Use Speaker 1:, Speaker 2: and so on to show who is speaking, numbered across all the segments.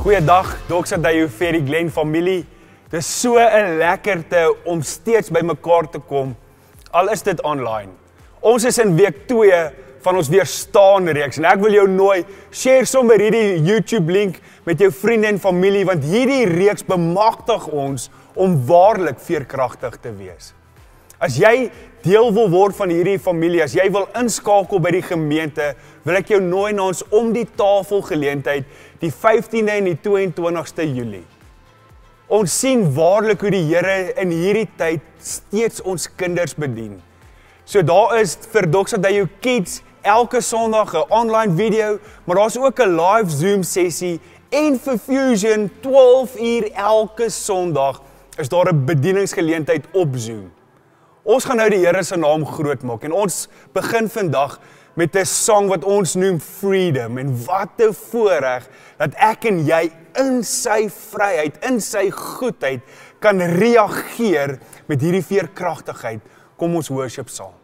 Speaker 1: Goeiedag, Doxa Dayo vir die Glen familie. Dit is so 'n lekkerte om steeds by mekaar te kom, al is dit online. Ons is in week 2 van ons weerstaan reeks en ek wil jou nooi, share sommer hierdie YouTube link met jou vriende en familie, want hierdie reeks bemagtig ons om waarlik veerkragtig te wees. As jy deel wil word van hierdie familie, as jy wil inskakel by die gemeente, wil ek jou nooi na ons om die tafel geleentheid die 15de en die 22ste Julie. Ons sien waarlik hoe die Here in hierdie tyd steeds ons kinders bedien. So daar is vir Doxa Dayo Kids elke Sondag 'n online video, maar daar's ook 'n live Zoom sessie en vir Fusion 12 uur elke Sondag is daar 'n bedieningsgeleentheid op Zoom. Ons gaan nou die Here se naam groot maak en ons begin vandag met 'n sang wat ons noem Freedom, en wat 'n voorreg dat ek en jy in sy vryheid, in sy goedheid kan reageer met hierdie veerkragtigheid. Kom ons worship saam.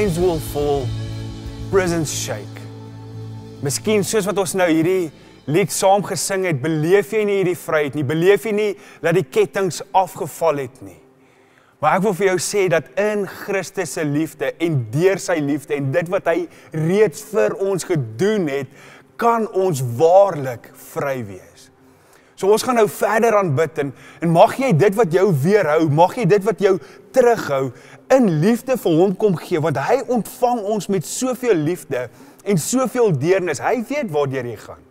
Speaker 1: chains will fall, prisons shake. Miskien soos wat ons nou hierdie lied saam gesing het, beleef jy nie hierdie vryheid nie, beleef jy nie dat die kettinge afgeval het nie. Maar ek wil vir jou sê dat in Christus se liefde en deur sy liefde en dit wat hy reeds vir ons gedoen het, kan ons waarlik vry wees. So ons gaan nou verder aanbid en mag jy dit wat jou weerhou, mag jy dit wat jou terughou, in liefde vir hom kom gee, want hy ontvang ons met soveel liefde en soveel deernis. Hy weet waardeur jy gaan.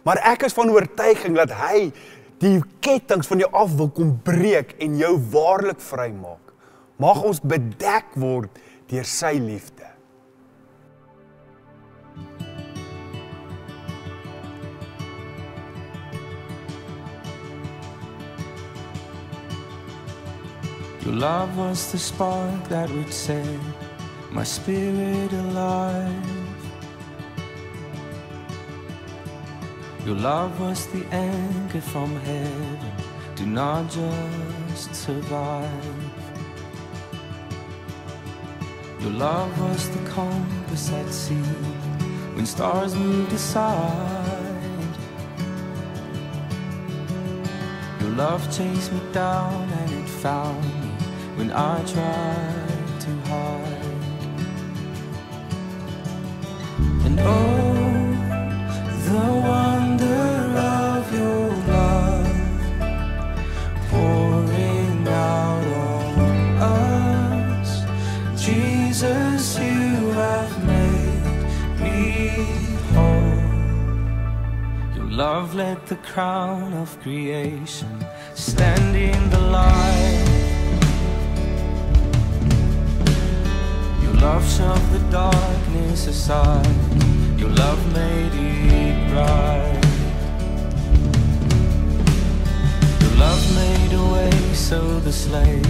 Speaker 1: Maar ek is van oortuiging dat hy die kettinge van jou af wil kom breek en jou waarlik vry maak. Mag ons bedek word deur sy liefde.
Speaker 2: Your love was the spark that would set my spirit alive. Your love was the anchor from heaven, do not just survive. Your love was the compass at sea, when stars moved aside. Your love chased me down and it found me when I tried to hide. And oh, the wonder of your love pouring out on us. Jesus, you have made me whole. Your love let the crown of creation stand in the light. Your love shoved the darkness aside. Your love made it right. Your love made a way so the slave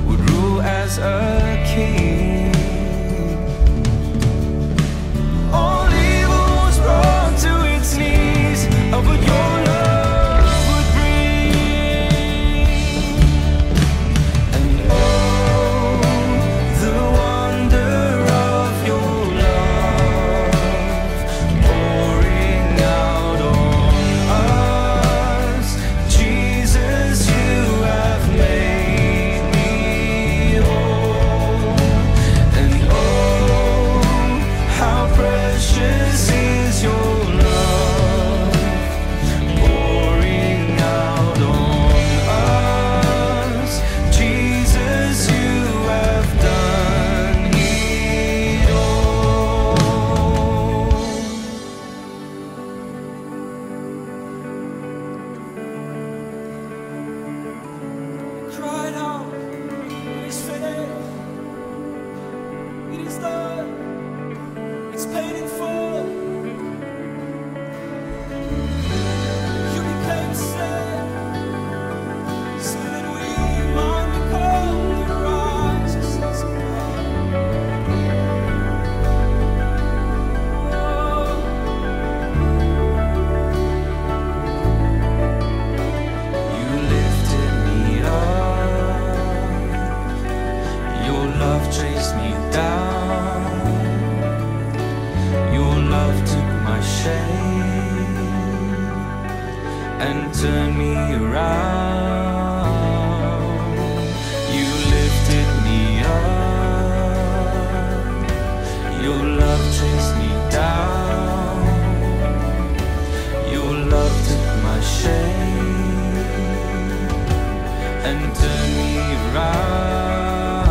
Speaker 2: would rule as a king. All evil was brought to its knees of what your love would bring. And oh, the wonder of your love pouring out on us. Jesus, you have made me whole. And oh, how precious is your love pouring out on us. Jesus, you have done it all. Cried out, it is finished, it is done, it's paid in full. You became sin, so that we might become the righteousness of God. You lifted me up, your love chased me down. Your love took my shame and turned me around. You lifted me up, your love chased me down. Your love took my shame and turned me around.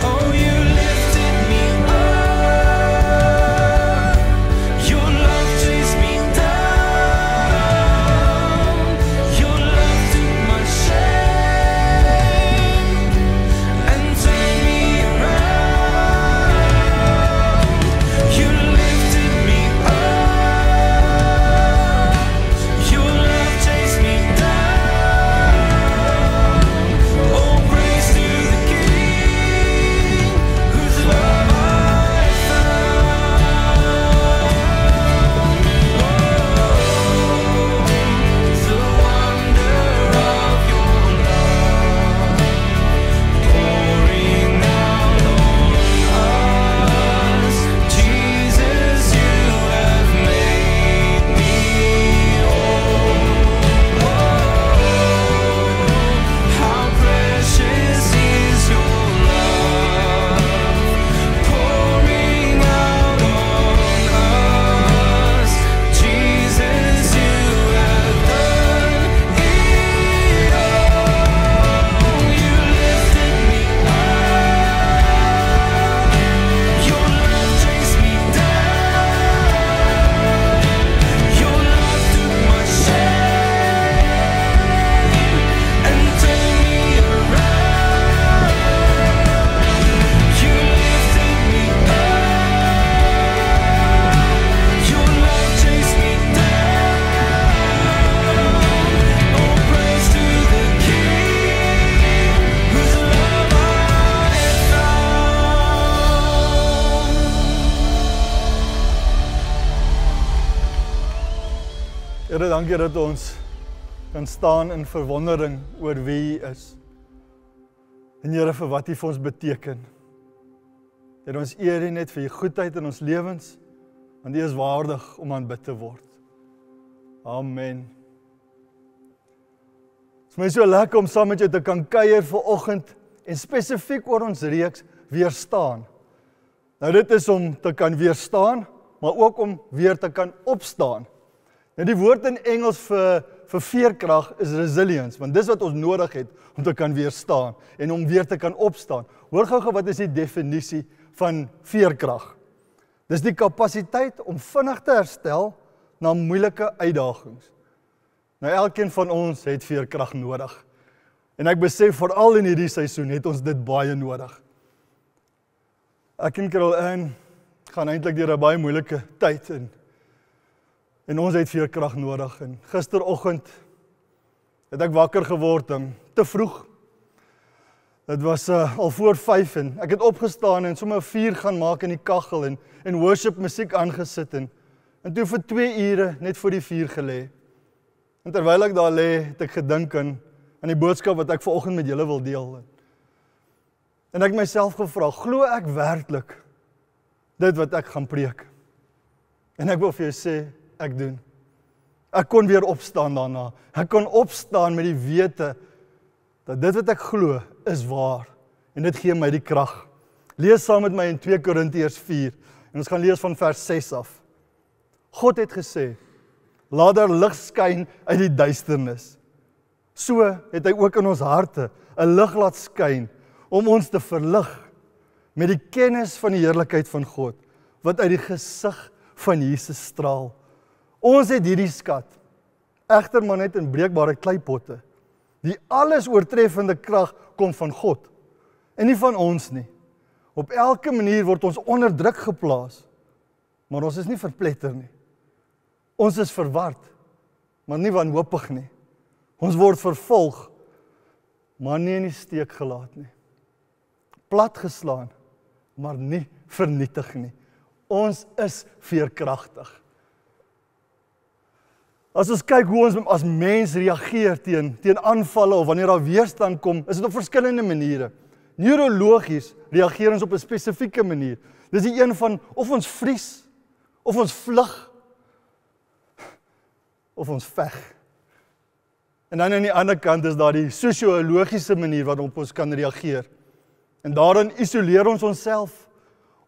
Speaker 2: Oh, you lifted me up, your love chased me down. Your love
Speaker 3: Here, dankie dat ons kan staan in verwondering oor wie U is. En Here, vir wat U vir ons beteken. Dat ons eer U net vir U goedheid in ons lewens, want U is waardig om aanbid te word. Amen. Het is my so lekker om saam met jou te kan kuier vanoggend en spesifiek oor ons reeks weerstaan. Nou dit is om te kan weerstaan, maar ook om weer te kan opstaan. Nou die woord in Engels vir veerkrag is resilience, want dis wat ons nodig het om te kan weerstaan en om weer te kan opstaan. Hoor gou wat is die definisie van veerkrag? Dis die kapasiteit om vinnig te herstel na moeilike uitdagings. Nou elkeen van ons het veerkrag nodig. En ek besef veral in hierdie seisoen het ons dit baie nodig. Ek en Carol gaan eintlik deur 'n baie moeilike tyd en ons het veerkrag nodig. En gisteroggend het ek wakker geword te vroeg. Dit was al voor 5 en ek het opgestaan en sommer 4 gaan maak in die kaggel en worship musiek aangesit en toe vir 2 ure net voor die 4 gelê. En terwyl ek daar lê, het ek gedink aan die boodskap wat ek vanoggend met julle wil deel. En ek myself gevra, glo ek werklik dit wat ek gaan preek? En ek wil vir jou sê, ek doen. Ek kon weer opstaan daarna. Ek kon opstaan met die wete dat dit wat ek glo is waar. En dit gee my die krag. Lees saam met my in 2 Korintiërs 4 en ons gaan lees van vers 6 af. God het gesê, laat daar lig skyn uit die duisternis. So het hy ook in ons harte 'n lig laat skyn om ons te verlig met die kennis van die heerlikheid van God, wat uit die gesig van Jesus straal. Ons het hierdie skat, egter maar net in breekbare kleipotte. Die alles oortreffende krag kom van God, en nie van ons nie. Op elke manier word ons onder druk geplaas, maar ons is nie verpletter nie. Ons is verward, maar nie wanhoopig nie. Ons word vervolg, maar nie in die steek gelaat nie. Platgeslaan, maar nie vernietig nie. Ons is veerkragtig. As ons kyk hoe ons as mens reageer teen aanvalle of wanneer daar weerstand kom, is dit op verskillende maniere. Neurologies reageer ons op 'n spesifieke manier. Dis die een van of ons vries, of ons vlug, of ons veg. En dan aan die ander kant is daar die sosiologiese manier waarop ons kan reageer. En daarin isoleer ons onsself,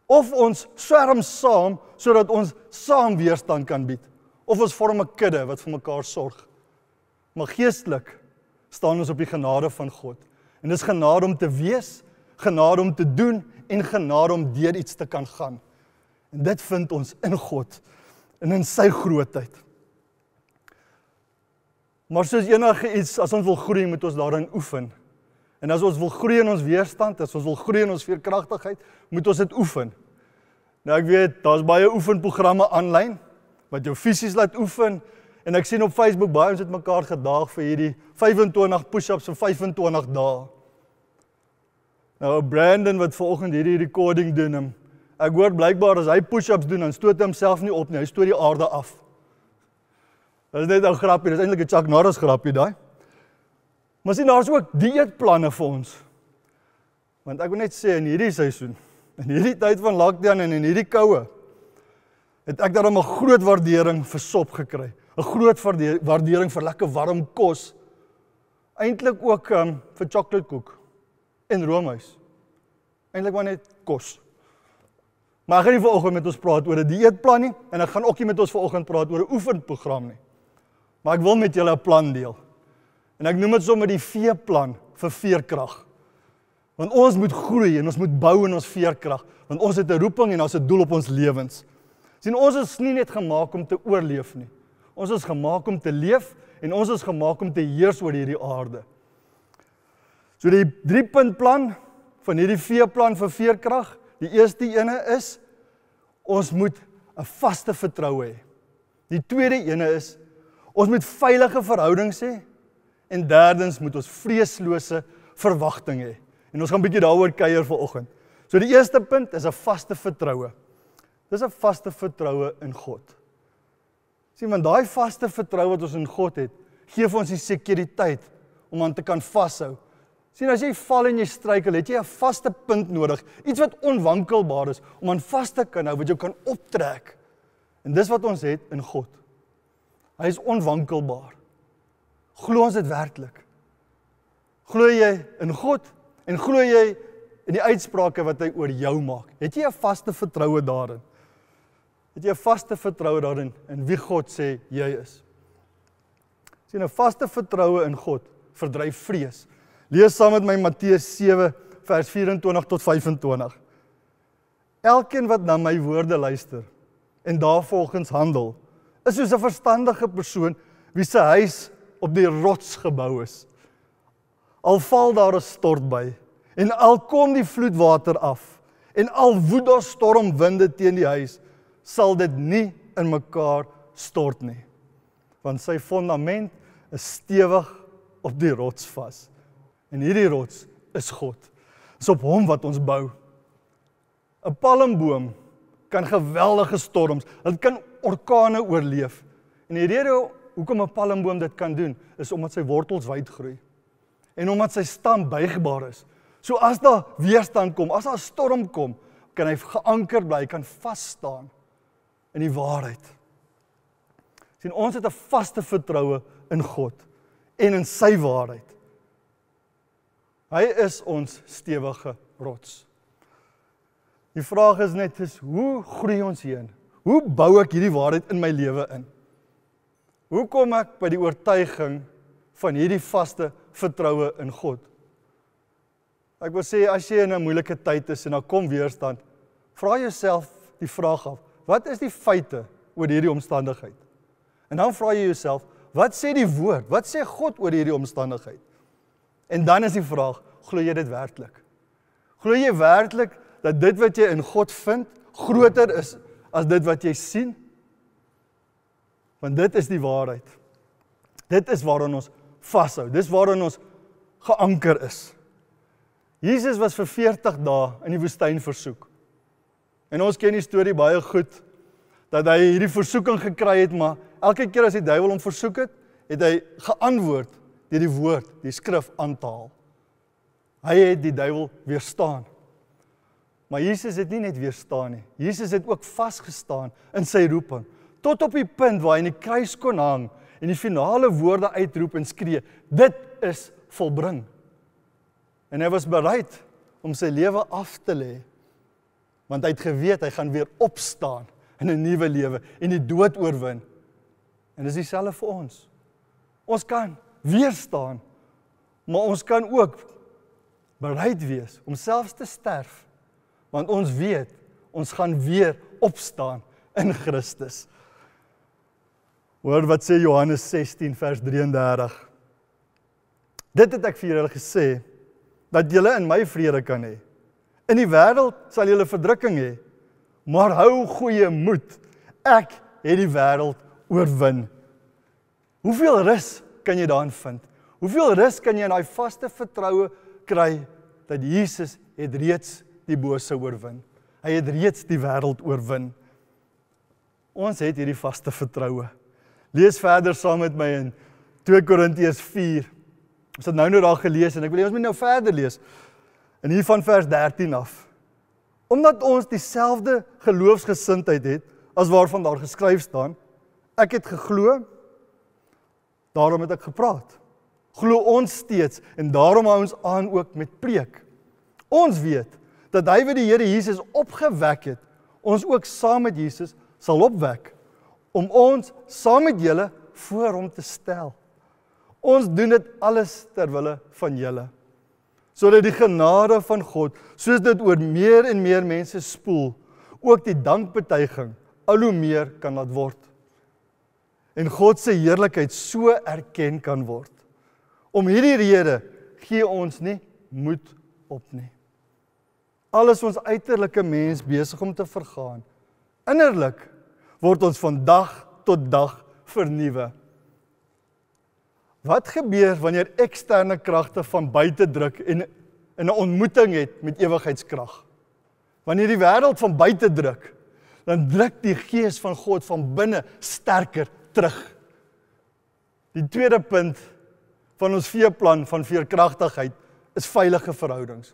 Speaker 3: of ons swerm saam, sodat ons saam weerstand kan bied. Of ons vorm 'n kudde wat vir mekaar sorg. Maar geestelik staan ons op die genade van God. En dis genade om te wees, genade om te doen, en genade om deur iets te kan gaan. En dit vind ons in God, en in sy grootheid. Maar soos enige iets, as ons wil groei, moet ons daarin oefen. En as ons wil groei in ons weerstand, as ons wil groei in ons veerkragtigheid, moet ons dit oefen. Nou ek weet, daar's baie oefenprogramme aanlyn, wat jou fisies laat oefen, en ek sien op Facebook, baie ons het mekaar gedaag vir hierdie 25 push-ups vir 25 dae. Nou Brandon wat vanoggend hierdie recording doen, ek hoor blykbaar as hy push-ups doen, dan stoot hy homself nie op nie, hy stoot die aarde af. Dit is net 'n grappie, dit is eintlik 'n Chuck Norris grappie daai. Maar sien, daar is ook dieetplanne vir ons. Want ek wil net sê, in hierdie seisoen, in hierdie tyd van lockdown en in hierdie koue, het ek daarom 'n groot waardering vir sop gekry. 'n Groot waardering vir lekker warm kos. Eintlik ook vir chocoladekoek en roomys. Eintlik maar net kos. Maar ek gaan nie vanoggend met ons praat oor 'n dieetplan nie, en ek gaan ook nie met ons vanoggend praat oor 'n oefenprogram nie. Maar ek wil met julle 'n plan deel. En ek noem dit sommer die V-plan vir veerkrag. Want ons moet groei en ons moet bou in ons veerkrag, want ons het 'n roeping en ons het 'n doel op ons lewens. Sien, ons is nie net gemaak om te oorleef nie. Ons is gemaak om te leef en ons is gemaak om te heers oor hierdie aarde. So die 3-punt plan van hierdie V-plan vir veerkrag, die eerste ene is, ons moet 'n vaste vertroue hê. Die tweede ene is, ons moet veilige verhoudings hê, en derdens moet ons vreeslose verwagting hê. En ons gaan 'n bietjie daaroor kuier vanoggend. So die eerste punt is 'n vaste vertroue. Dis 'n vaste vertroue in God. Sien, want daai vaste vertroue wat ons in God het, gee vir ons die sekuriteit om aan te kan vashou. Sien, as jy val en jy struikel, het jy 'n vaste punt nodig, iets wat onwankelbaar is, om aan vas te kan hou, wat jou kan optrek. En dis wat ons het in God. Hy is onwankelbaar. Glo ons dit werklik? Glo jy in God en glo jy in die uitsprake wat hy oor jou maak? Het jy 'n vaste vertroue daarin? Het jy 'n vaste vertroue daarin in wie God sê jy is? Sien, 'n vaste vertroue in God verdryf vrees. Lees saam met my Matteus 7 vers 24 tot 25. Elkeen wat na my woorde luister en daarvolgens handel, is soos 'n verstandige persoon wie se huis op die rots gebou is. Al val daar 'n stortbui en al kom die vloedwater af en al woed daar stormwinde teen die huis, sal dit nie in mekaar stort nie, want sy fondament is stewig op die rots vas. En hierdie rots is God. Dis op hom wat ons bou. 'n Palmboom kan geweldige storms, dit kan orkane oorleef. En die rede hoekom 'n palmboom dit kan doen, is omdat sy wortels wyd groei. En omdat sy stam buigbaar is. So as daar weerstand kom, as daar 'n storm kom, kan hy geanker bly, kan vas staan in die waarheid. Sien, ons het 'n vaste vertroue in God en in sy waarheid. Hy is ons stewige rots. Die vraag is net, hoe groei ons hierin? Hoe bou ek hierdie waarheid in my lewe in? Hoe kom ek by die oortuiging van hierdie vaste vertroue in God? Ek wil sê, as jy in 'n moeilike tyd is en daar kom weerstand, vra jouself die vraag af, wat is die feite oor hierdie omstandigheid? En dan vra jy jouself, wat sê die woord? Wat sê God oor hierdie omstandigheid? En dan is die vraag, glo jy dit werklik? Glo jy werklik dat dit wat jy in God vind, groter is as dit wat jy sien? Want dit is die waarheid. Dit is waarin ons vashou. Dis waarin ons geanker is. Jesus was vir 40 dae in die woestyn versoek. En ons ken die storie baie goed, dat hy hierdie versoeking gekry het, maar elke keer as die duiwel hom versoek het, het hy geantwoord deur die woord, die skrif aan te haal. Hy het die duiwel weerstaan. Maar Jesus het nie net weerstaan nie. Jesus het ook vasgestaan in sy roeping. Tot op die punt waar hy in die kruis kon hang en die finale woorde uitroep en skree, dit is volbring. En hy was bereid om sy lewe af te lê, want hy het geweet hy gaan weer opstaan in 'n nuwe lewe en die dood oorwin. En dis dieselfde vir ons. Ons kan weerstaan, maar ons kan ook bereid wees om selfs te sterf, want ons weet, ons gaan weer opstaan in Christus. Hoor wat sê Johannes 16 vers 33. Dit het ek vir julle gesê, dat julle in my vrede kan hê. In die wêreld sal julle verdrukking hê, maar hou goeie moed. Ek het die wêreld oorwin. Hoeveel rus kan jy daarin vind? Hoeveel rus kan jy in daai vaste vertroue kry dat Jesus het reeds die bose oorwin? Hy het reeds die wêreld oorwin. Ons het hierdie vaste vertroue. Lees verder saam met my in 2 Korintiërs 4. Ons het nou daar gelees en ek wil ons moet nou verder lees. En hier van vers 13 af. Omdat ons dieselfde geloofsgesindheid het as waarvan daar geskryf staan, ek het geglo, daarom het ek gepraat. Glo ons steeds en daarom hou ons aan ook met preek. Ons weet dat hy wat die Here Jesus opgewek het, ons ook saam met Jesus sal opwek, om ons saam met julle voor hom te stel. Ons doen dit alles ter wille van julle, sodat die genade van God, soos dit oor meer en meer mense spoel, ook die dankbetuiging al hoe meer kan laat word. En God se heerlikheid so erken kan word. Om hierdie rede gee ons nie moed op nie. Al is ons uiterlike mens besig om te vergaan, innerlik word ons van dag tot dag vernuwe. Wat gebeur wanneer eksterne kragte van buite druk en 'n ontmoeting het met ewigheidskrag? Wanneer die wêreld van buite druk, dan druk die gees van God van binne sterker terug. Die tweede punt van ons veeplan van veerkragtigheid is veilige verhoudings.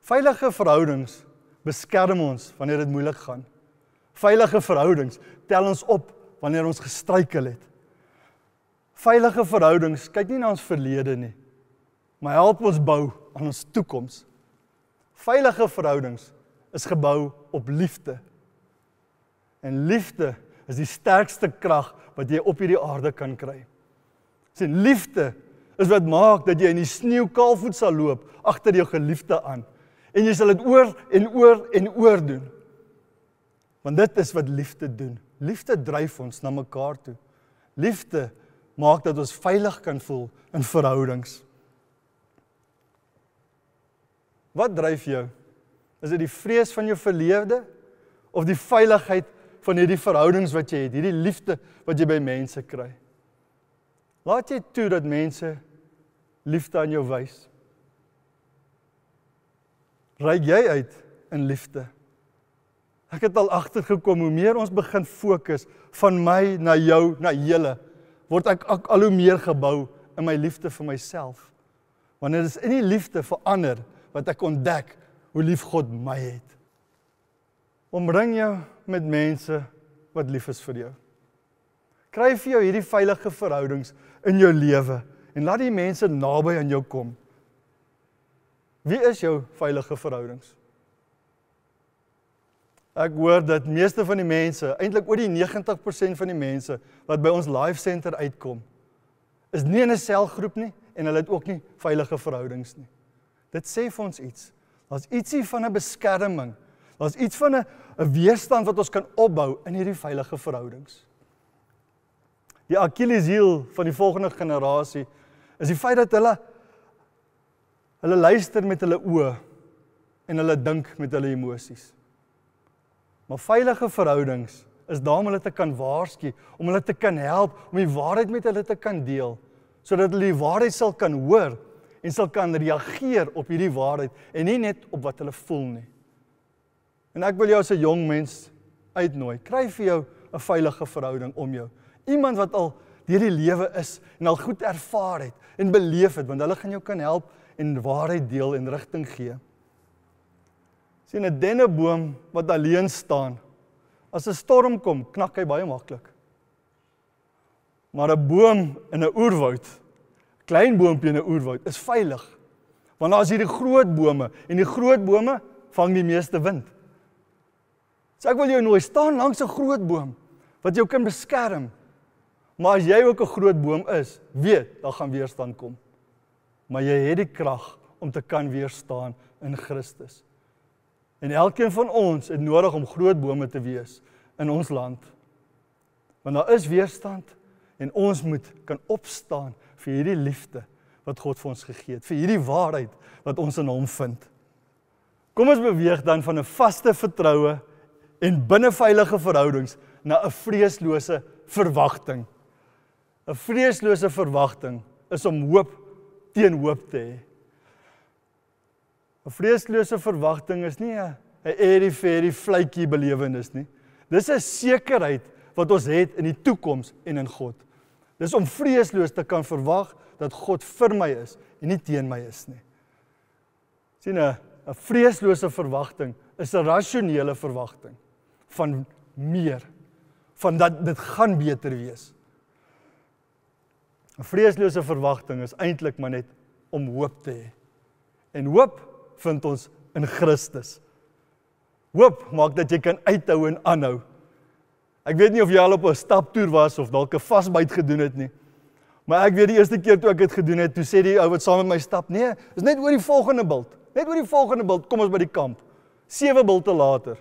Speaker 3: Veilige verhoudings beskerm ons wanneer dit moeilik gaan. Veilige verhoudings tel ons op wanneer ons gestruikel het. Veilige verhoudings kyk nie na ons verlede nie, maar help ons bou aan ons toekoms. Veilige verhoudings is gebou op liefde. En liefde is die sterkste krag wat jy op hierdie aarde kan kry. Sien, liefde is wat maak dat jy in die sneeu kaalvoet sal loop agter jou geliefde aan. En jy sal dit oor en oor en oor doen. Want dit is wat liefde doen. Liefde dryf ons na mekaar toe. Liefde maak dat ons veilig kan voel in verhoudings. Wat dryf jou? Is dit die vrees van jou verlede of die veiligheid van hierdie verhoudings wat jy het, hierdie liefde wat jy by mense kry? Laat jy toe dat mense liefde aan jou wys? Reik jy uit in liefde? Ek het al agtergekom, hoe meer ons begin fokus van my na jou, na julle, word ek al hoe meer gebou in my liefde vir myself. Want dit is in die liefde vir ander wat ek ontdek hoe lief God my het. Omring jou met mense wat lief is vir jou. Kry vir jou hierdie veilige verhoudings in jou lewe en laat die mense naby aan jou kom. Wie is jou veilige verhoudings? Ek hoor dat meeste van die mense, eintlik oor die 90% van die mense wat by ons life center uitkom, is nie in 'n selgroep nie en hulle het ook nie veilige verhoudings nie. Dit sê vir ons iets. Daar's ietsie van 'n beskerming. Daar's iets van 'n weerstand wat ons kan opbou in hierdie veilige verhoudings. Die Achilleshiel van die volgende generasie is die feit dat hulle luister met hulle oë en hulle dink met hulle emosies. Maar veilige verhoudings is daar om hulle te kan waarsku, om hulle te kan help, om die waarheid met hulle te kan deel, sodat hulle die waarheid sal kan hoor en sal kan reageer op hierdie waarheid en nie net op wat hulle voel nie. En ek wil jou as 'n jong mens uitnooi, kry vir jou 'n veilige verhouding om jou. Iemand wat al deur die lewe is en al goed ervaar het en beleef het, want hulle gaan jou kan help en waarheid deel en rigting gee. Sien, 'n denneboom wat alleen staan, as 'n storm kom, knak hy baie maklik. Maar 'n boom in 'n oerwoud, klein boompie in 'n oerwoud, is veilig. Want daar is hierdie groot bome en die groot bome vang die meeste wind. So ek wil jou nooi, staan langs 'n groot boom wat jou kan beskerm. Maar as jy ook 'n groot boom is, weet, daar gaan weerstand kom. Maar jy het die krag om te kan weerstaan in Christus. En elkeen van ons het nodig om groot bome te wees in ons land. Want daar is weerstand en ons moet kan opstaan vir hierdie liefde wat God vir ons gegee het, vir hierdie waarheid wat ons in hom vind. Kom ons beweeg dan van 'n vaste vertroue en binneveilige verhoudings na 'n vreeslose verwagting. 'n Vreeslose verwagting is om hoop teen hoop te hê. 'n Vreeslose verwagting is nie 'n airy-fairy vletjie belewenis nie. Dis 'n sekerheid wat ons het in die toekoms en in God. Dis om vreesloos te kan verwag dat God vir my is en nie teen my is nie. Sien, 'n vreeslose verwagting is 'n rasionele verwagting van meer, van dat dit gaan beter wees. 'n Vreeslose verwagting is eintlik maar net om hoop te hê. En hoop vind ons in Christus. Hoop maak dat jy kan uithou en aanhou. Ek weet nie of jy al op 'n staptoer was of dalk 'n vasbyt gedoen het nie. Maar ek weet die eerste keer toe ek dit gedoen het, toe sê die ou wat saam met my stap, nee, is net oor die volgende bult. Net oor die volgende bult kom ons by die kamp. 7 bulte later,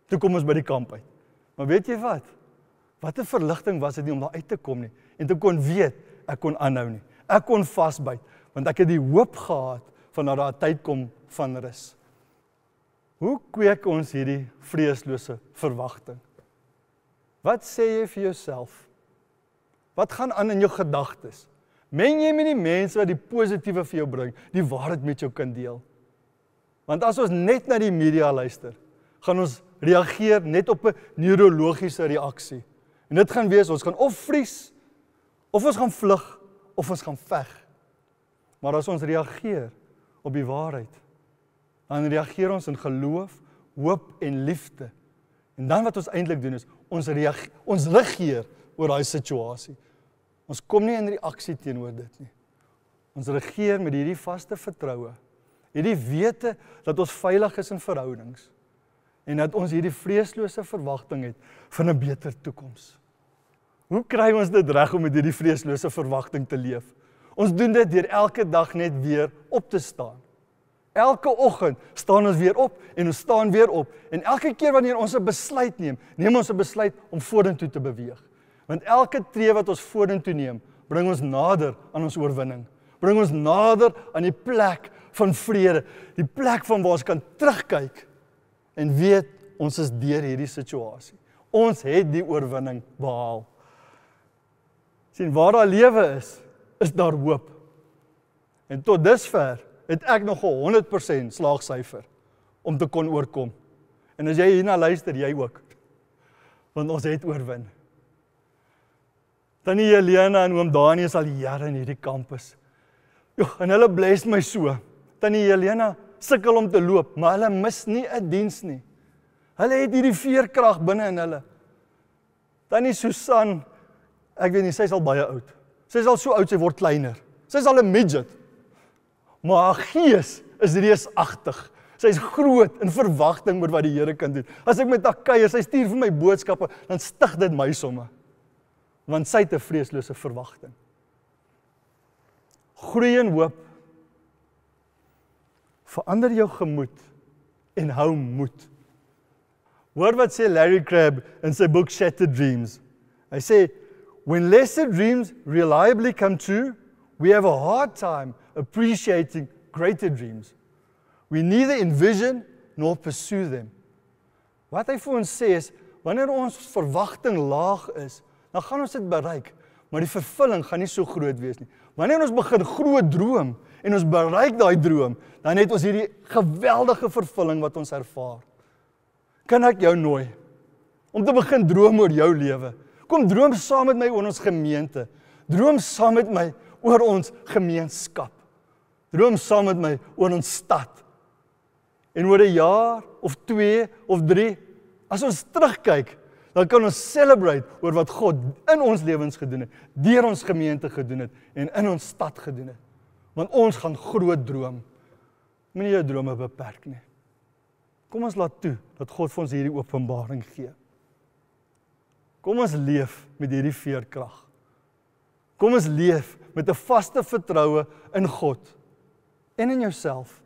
Speaker 3: toe kom ons by die kamp uit. Maar weet jy wat? Wat 'n verligting was dit nie om daar uit te kom nie. En te kon weet, ek kon aanhou nie. Ek kon vasbyt, want ek het die hoop gehad van dat daar 'n tyd kom van rus. Hoe kweek ons hierdie vreeslose verwagting? Wat sê jy vir jouself? Wat gaan aan in jou gedagtes? Meng jy met die mense wat die positiewe vir jou bring, die waarheid met jou kan deel? Want as ons net na die media luister, gaan ons reageer net op 'n neurologiese reaksie. En dit gaan wees, ons gaan of vries, of ons gaan vlug, of ons gaan veg. Maar as ons reageer op die waarheid, dan reageer ons in geloof, hoop en liefde. En dan wat ons eintlik doen is, ons regeer oor daai situasie. Ons kom nie in reaksie teenoor dit nie. Ons regeer met hierdie vaste vertroue, hierdie wete dat ons veilig is in verhoudings, en dat ons hierdie vreeslose verwagting het van 'n beter toekoms. Hoe kry ons dit reg om met hierdie vreeslose verwagting te leef? Ons doen dit deur elke dag net weer op te staan. Elke oggend staan ons weer op en ons staan weer op. En elke keer wanneer ons 'n besluit neem, neem ons 'n besluit om vorentoe te beweeg. Want elke tree wat ons vorentoe neem, bring ons nader aan ons oorwinning. Bring ons nader aan die plek van vrede, die plek van waar ons kan terugkyk en weet ons is deur hierdie situasie. Ons het die oorwinning behaal. Sien, waar daar lewe is daar hoop. En tot dusver het ek nog 'n 100% slaagsyfer om te kon oorkom. En as jy hierna luister, jy ook. Want ons het oorwin. Tannie Helena en oom Dani is al jare in hierdie kampus. En hulle bless my so. Tannie Helena sukkel om te loop, maar hulle mis nie 'n diens nie. Hulle het hierdie veerkrag binne in hulle. Tannie Susan, ek weet nie, sy is al baie oud. Sy is al so oud, sy word kleiner. Sy is al 'n midget. Maar haar gees is reusagtig. Sy is groot in verwagting oor wat die Here kan doen. As ek met haar kuier, sy stuur vir my boodskappe, dan stig dit my somme. Want sy het 'n vreeslose verwagting. Groei in hoop. Verander jou gemoed en hou moed. Hoor wat sê Larry Crabb in sy boek Shattered Dreams. Hy sê, when lesser dreams reliably come true, we have a hard time appreciating greater dreams. We neither envision nor pursue them. Wat hy vir ons sê is, wanneer ons verwagting laag is, dan gaan ons dit bereik, maar die vervulling gaan nie so groot wees nie. Wanneer ons begin groot droom, en ons bereik daai droom, dan het ons hierdie geweldige vervulling wat ons ervaar. Kan ek jou nooi, om te begin droom oor jou lewe? Kom droom saam met my oor ons gemeente. Droom saam met my oor ons gemeenskap. Droom saam met my oor ons stad. En oor 'n jaar, of 2, of 3, as ons terugkyk, dan kan ons celebrate oor wat God in ons lewens gedoen het, deur ons gemeente gedoen het, en in ons stad gedoen het. Want ons gaan groot droom. Moenie jou drome beperk nie. Kom ons laat toe, dat God vir ons hierdie openbaring gee. Kom ons leef met hierdie veerkrag. Kom ons leef met 'n vaste vertroue in God en in jouself.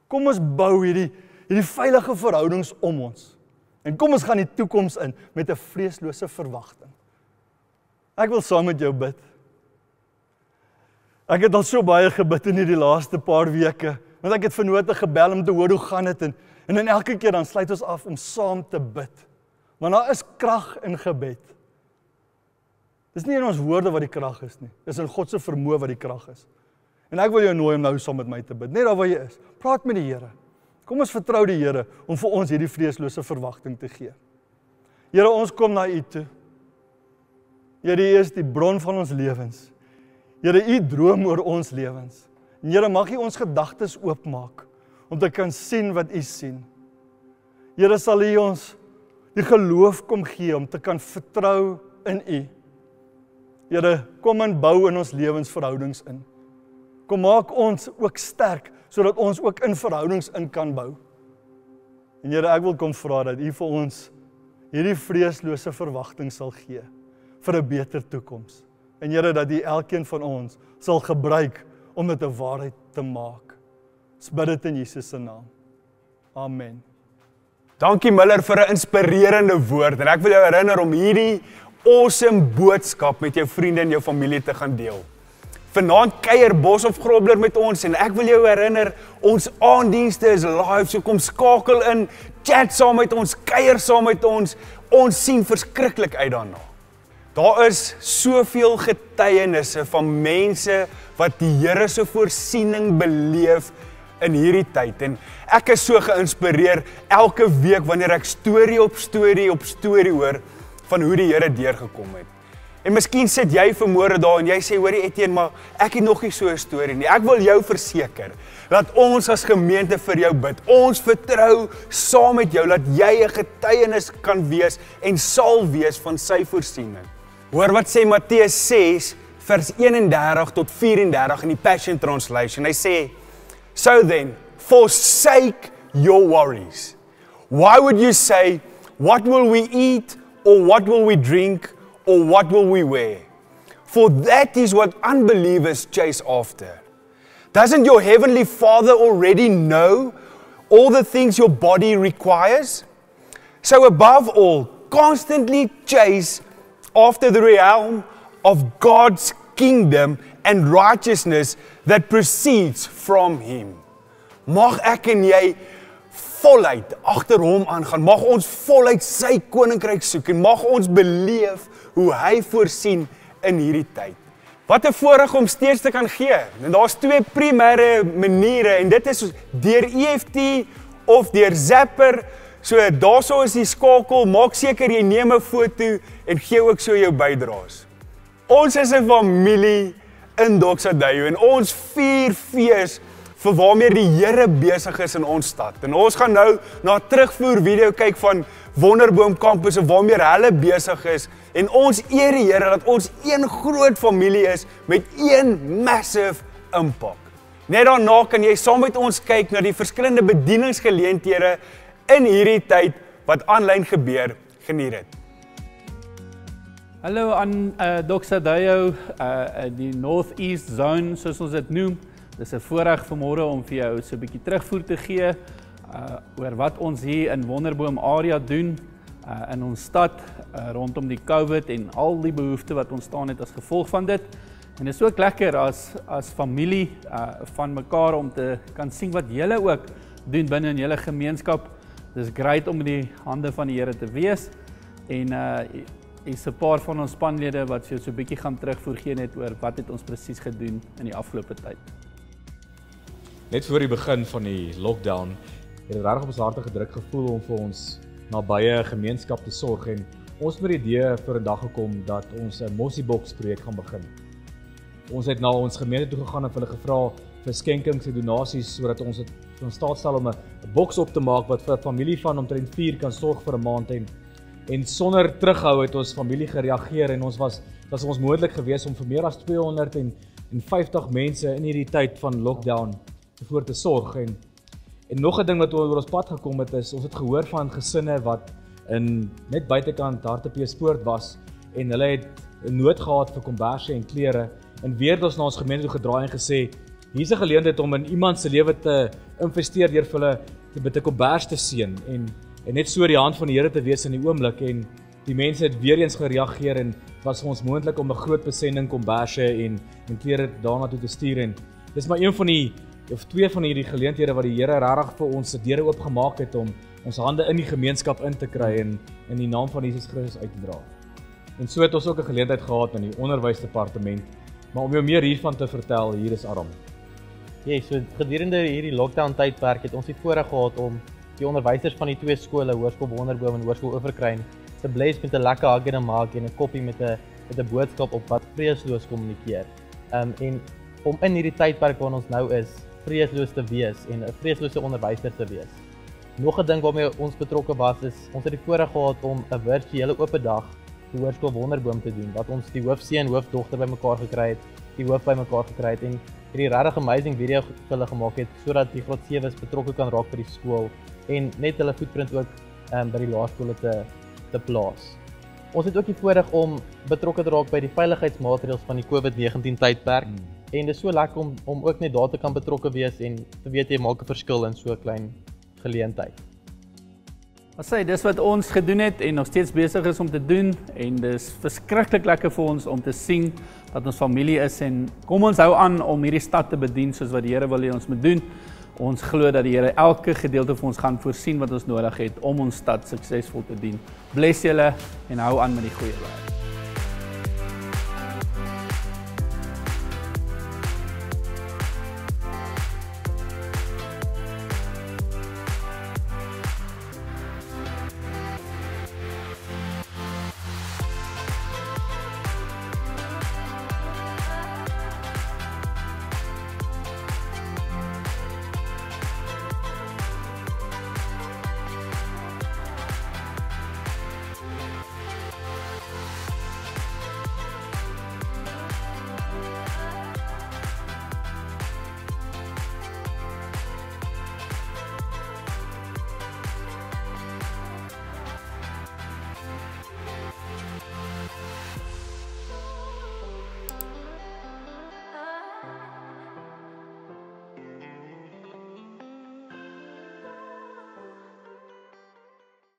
Speaker 3: Kom ons bou hierdie veilige verhoudings om ons. En kom ons gaan die toekoms in met 'n vreeslose verwagting. Ek wil saam met jou bid. Ek het al so baie gebid in hierdie laaste paar weke, want ek het vennote gebel om te hoor hoe gaan dit, en in elke keer dan sluit ons af om saam te bid. Want daar is krag in gebed. Dis nie in ons woorde wat die krag is nie. Dis in God se vermoë wat die krag is. En ek wil jou nooi om nou saam met my te bid. Net daar waar jy is. Praat met die Here. Kom ons vertrou die Here om vir ons hierdie vreeslose verwagting te gee. Here, ons kom na U toe. Here, U is die bron van ons lewens. Here, U droom oor ons lewens. En Here, mag U ons gedagtes oopmaak om te kan sien wat U sien. Here, sal U ons die geloof kom gee om te kan vertrou in U. Here, kom en bou in ons lewensverhoudings in. Kom maak ons ook sterk, sodat ons ook in verhoudings in kan bou. En Here, ek wil kom vra dat U vir ons hierdie vreeslose verwagting sal gee vir 'n beter toekoms. En Here, dat U elkeen van ons sal gebruik om dit 'n waarheid te maak. Ons bid dit in Jesus se naam. Amen.
Speaker 1: Dankie Miller vir 'n inspirerende woord, en ek wil jou herinner om hierdie awesome boodskap met jou vriende en jou familie te gaan deel. Vanaand kuier Bos of Grobler met ons, en ek wil jou herinner, ons aanddienste is live, so kom skakel in, chat saam met ons, kuier saam met ons sien verskriklik uit daarna. Daar is soveel getuienisse van mense wat die Here se voorsiening beleef in hierdie tyd, en ek is so geïnspireer elke week wanneer ek storie op storie op storie hoor van hoe die Here deurgekom het. En miskien sit jy vanmôre daar en jy sê, hoorie Etienne, maar ek het nog nie so 'n storie nie. Ek wil jou verseker dat ons as gemeente vir jou bid. Ons vertrou saam met jou dat jy 'n getuienis kan wees en sal wees van sy voorsiening. Hoor wat sê Matteus 6 vers 31 tot 34 in die Passion Translation. Hy sê, so then, forsake your worries. Why would you say, what will we eat, or what will we drink, or what will we wear? For that is what unbelievers chase after. Doesn't your heavenly Father already know all the things your body requires? So above all, constantly chase after the realm of God's kingdom and righteousness that proceeds from Him. Mag ek en jy voluit agter hom aangaan. Mag ons voluit sy koninkryk soek en mag ons beleef hoe hy voorsien in hierdie tyd. Wat 'n voorreg om steeds te kan gee. En daar's twee primêre maniere en dit is deur EFT of deur Zapper. So daarso is die skakel, maak seker jy neem 'n foto en gee ook so jou bydraes. Ons is 'n familie in Doxadayo en ons vier fees vir waarmee die Here besig is in ons stad. En ons gaan nou na 'n terugvoer video kyk van Wonderboom Campus en waarmee hulle besig is. En ons eer die Here dat ons een groot familie is met een massive impak. Net daarna kan jy saam met ons kyk na die verskillende bedieningsgeleenthede in hierdie tyd wat aanlyn gebeur. Geniet dit.
Speaker 4: Hallo aan Doxadayo, die North East Zone soos ons dit noem. Dis 'n voorreg vanmôre om vir jou so 'n bietjie terugvoer te gee oor wat ons hier in Wonderboom area doen in ons stad rondom die COVID en al die behoeftes wat ontstaan het as gevolg van dit. En dit is ook lekker as familie van mekaar om te kan sien wat julle ook doen binne in julle gemeenskap. Dis great om in die hande van die Here te wees en is 'n paar van ons spanlede wat so 'n bietjie gaan terugvoer gee net oor wat het ons presies gedoen in die afgelope tyd.
Speaker 5: Net voor die begin van die lockdown het dit regtig op ons harte gedruk gevoel om vir ons nabye gemeenskap te sorg en ons het met die idee vir 'n dag gekom dat ons 'n Mossiebox projek gaan begin. Ons het na ons gemeente toe gegaan en hulle gevra vir skenkings en donasies sodat ons dit in staat stel om 'n boks op te maak wat vir 'n familie van omtrent 4 kan sorg vir 'n maand en sonder terughou het ons familie gereageer en ons was ons moontlik geweest om vir meer as 250 mense in hierdie tyd van lockdown voor te sorg en nog 'n ding wat oor ons pad gekom het is ons het gehoor van gesinne wat in net buitekant Hartbeespoort was en hulle het 'n nood gehad vir komberse en klere en weer het ons na ons gemeente toe gedraai en gesê hier's 'n geleentheid om in iemand se lewe te investeer deur vir hulle met 'n kombers te seën en net so die hand van die Here te wees in die oomblik en die mense het weer eens gereageer en was vir ons moontlik om 'n groot besending komberse en klere daarna toe te stuur en dis maar een van die of twee van hierdie geleenthede wat die Here regtig vir ons se deure oopgemaak het om ons hande in die gemeenskap in te kry en in die naam van Jesus Christus uit te dra. En so het ons ook 'n geleentheid gehad in die onderwysdepartement, maar om jou meer hiervan te vertel, hier is Aram.
Speaker 6: Ja, so gedurende hierdie lockdown tydperk het ons die voorreg gehad om die onderwysers van die twee skole, Hoërskool Wonderboom en Hoërskool Oeverkruin, te bless met 'n lekker hak en 'n maak en 'n koppie met 'n boodskap op wat vreesloos kommunikeer. En om in hierdie tydperk waarin ons nou is, vreesloos te wees en 'n vreeslose onderwyser te wees. Nog 'n ding waarmee ons betrokke was is ons het die voorreg gehad om 'n virtuele oop dag die Hoërskool Wonderboom te doen wat ons die hoofseun en hoofdogter bymekaar gekry het, die hoof bymekaar gekry het en hierdie regtig amazing video vir hulle gemaak het sodat die graad 7's betrokke kan raak by die skool en net hulle footprint ook by die laerskole te plaas. Ons het ook die voorreg om betrokke te raak by die veiligheidsmaatreëls van die COVID-19 tydperk. En dit is so lekker om ook net daar te kan betrokke wees en te weet jy maak 'n verskil in so 'n klein geleentheid.
Speaker 4: Dis wat ons gedoen het en nog steeds besig is om te doen en dis verskriklik lekker vir ons om te sien dat ons familie is en kom ons hou aan om hierdie stad te bedien soos wat die Here wil hê ons moet doen. Ons glo dat die Here elke gedeelte vir ons gaan voorsien wat ons nodig het om ons stad suksesvol te dien. Bless julle en hou aan met die goeie werk.